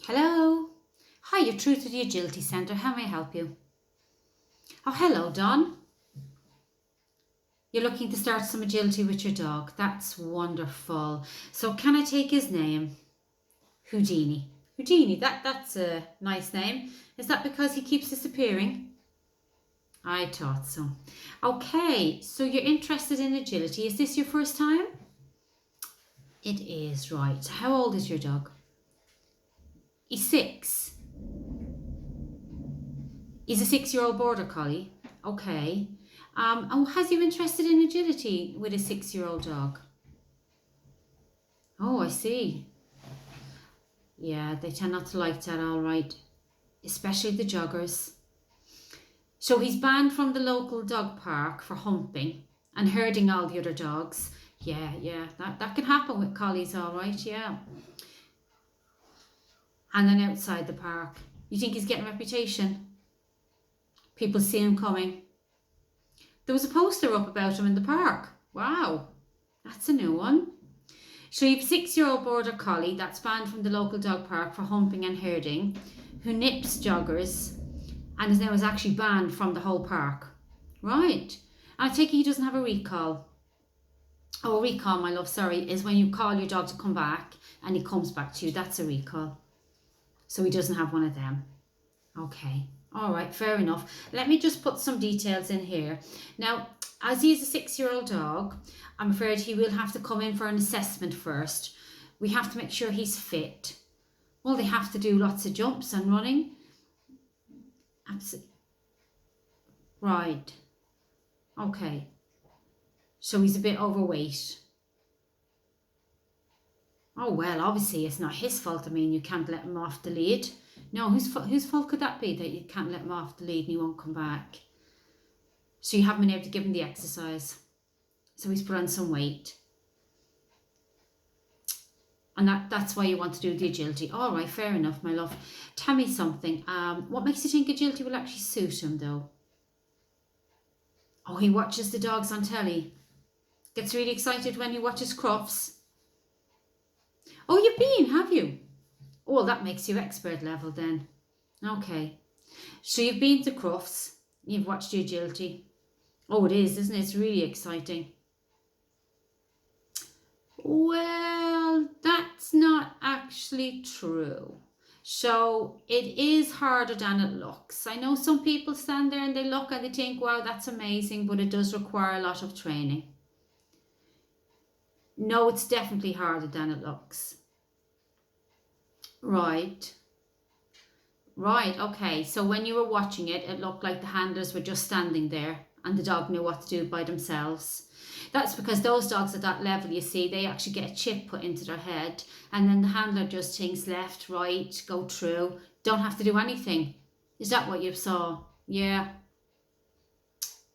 Hello. Hi, you're through to the Agility Centre. How may I help you? Oh, hello, Don. You're looking to start some agility with your dog. That's wonderful. So can I take his name? Houdini. Houdini, that's a nice name. Is that because he keeps disappearing? I thought so. Okay, so you're interested in agility. Is this your first time? It is, right. How old is your dog? He's 6. He's a 6-year-old border collie. Okay. And has you interested in agility with a 6-year-old dog? Oh, I see. Yeah, they tend not to like that, all right. Especially the joggers. So he's banned from the local dog park for humping and herding all the other dogs. Yeah, that can happen with collies, all right, yeah. And then outside the park. You think he's getting a reputation? People see him coming. There was a poster up about him in the park. Wow, that's a new one. So you have a 6-year-old border collie that's banned from the local dog park for humping and herding, who nips joggers and is actually banned from the whole park. Right. And I take it he doesn't have a recall. Oh, a recall, my love, sorry, is when you call your dog to come back and he comes back to you. That's a recall. So he doesn't have one of them. Okay. All right, fair enough. Let me just put some details in here. Now, as he is a 6-year-old dog, I'm afraid he will have to come in for an assessment first. We have to make sure he's fit. Well, they have to do lots of jumps and running. Absolutely. Right. Okay. So he's a bit overweight. Oh, well, obviously it's not his fault. I mean, you can't let him off the lead. No, whose fault could that be, that you can't let him off the lead and he won't come back? So you haven't been able to give him the exercise. So he's put on some weight. And that's why you want to do the agility. All right, fair enough, my love. Tell me something. What makes you think agility will actually suit him, though? Oh, he watches the dogs on telly. Gets really excited when he watches Crufts. Oh, you've been, have you? Oh, well, that makes you expert level then. Okay. So you've been to Crufts. You've watched the agility. Oh, it is, isn't it? It's really exciting. Well, that's not actually true. So it is harder than it looks. I know some people stand there and they look and they think, wow, that's amazing, but it does require a lot of training. No, it's definitely harder than it looks. Right. Right, okay. So when you were watching it, it looked like the handlers were just standing there and the dog knew what to do by themselves. That's because those dogs at that level, you see, they actually get a chip put into their head and then the handler just thinks left, right, go through, don't have to do anything. Is that what you saw? Yeah.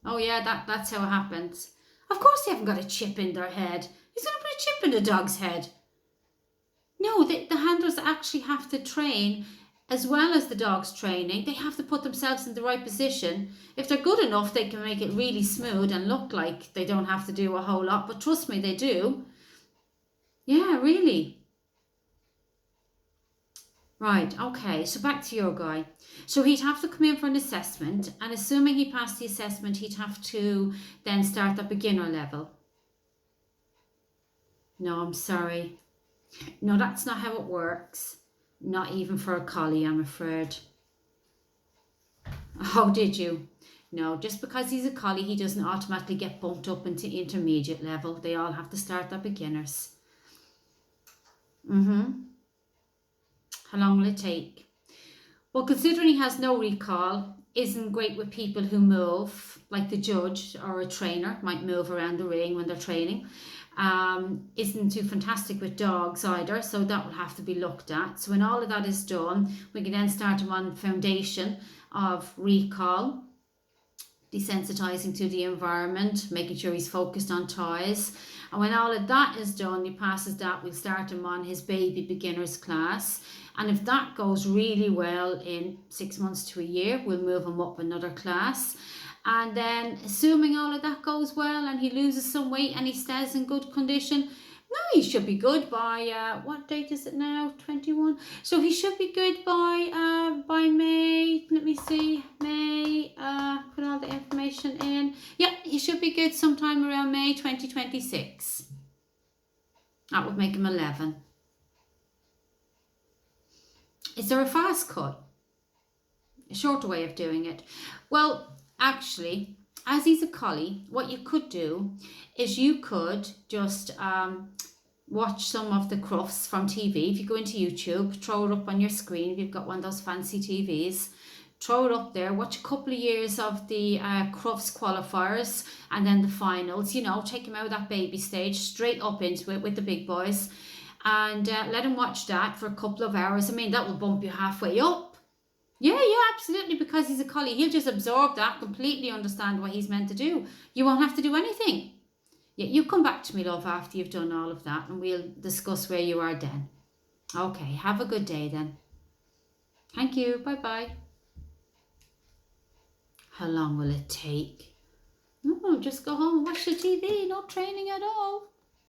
Oh yeah, that's how it happens. Of course they haven't got a chip in their head. Who's going to put a chip in the dog's head? No, the handlers actually have to train as well as the dog's training. They have to put themselves in the right position. If they're good enough, they can make it really smooth and look like they don't have to do a whole lot. But trust me, they do. Yeah, really. Right, okay, so back to your guy. So he'd have to come in for an assessment, and assuming he passed the assessment, he'd have to then start at beginner level. No, I'm sorry. No, that's not how it works. Not even for a collie, I'm afraid. Oh, did you? No, just because he's a collie, he doesn't automatically get bumped up into intermediate level. They all have to start at beginners. How long will it take? Well, considering he has no recall, isn't great with people who move, like the judge or a trainer might move around the ring when they're training. Isn't too fantastic with dogs either, so that will have to be looked at. So when all of that is done, we can then start him on foundation of recall, desensitizing to the environment, making sure he's focused on toys. And when all of that is done, he passes that, we'll start him on his baby beginners class. And if that goes really well in 6 months to a year, we'll move him up another class. And then assuming all of that goes well and he loses some weight and he stays in good condition, He should be good by, what date is it now? 21. So he should be good by May. Let me see. May, put all the information in. Yeah, he should be good sometime around May 2026. That would make him 11. Is there a fast cut? A shorter way of doing it? Well, actually, as he's a collie, what you could do is you could just watch some of the Crufts from TV. If you go into YouTube, throw it up on your screen. If you've got one of those fancy TVs, throw it up there. Watch a couple of years of the Crufts qualifiers and then the finals. You know, take him out of that baby stage, straight up into it with the big boys. And let him watch that for a couple of hours. I mean, that will bump you halfway up. Yeah, absolutely, because he's a collie. He'll just absorb that, completely understand what he's meant to do. You won't have to do anything. Yeah, you come back to me, love, after you've done all of that, and we'll discuss where you are then. Okay, have a good day then. Thank you. Bye-bye. How long will it take? No, just go home and watch the TV. No training at all.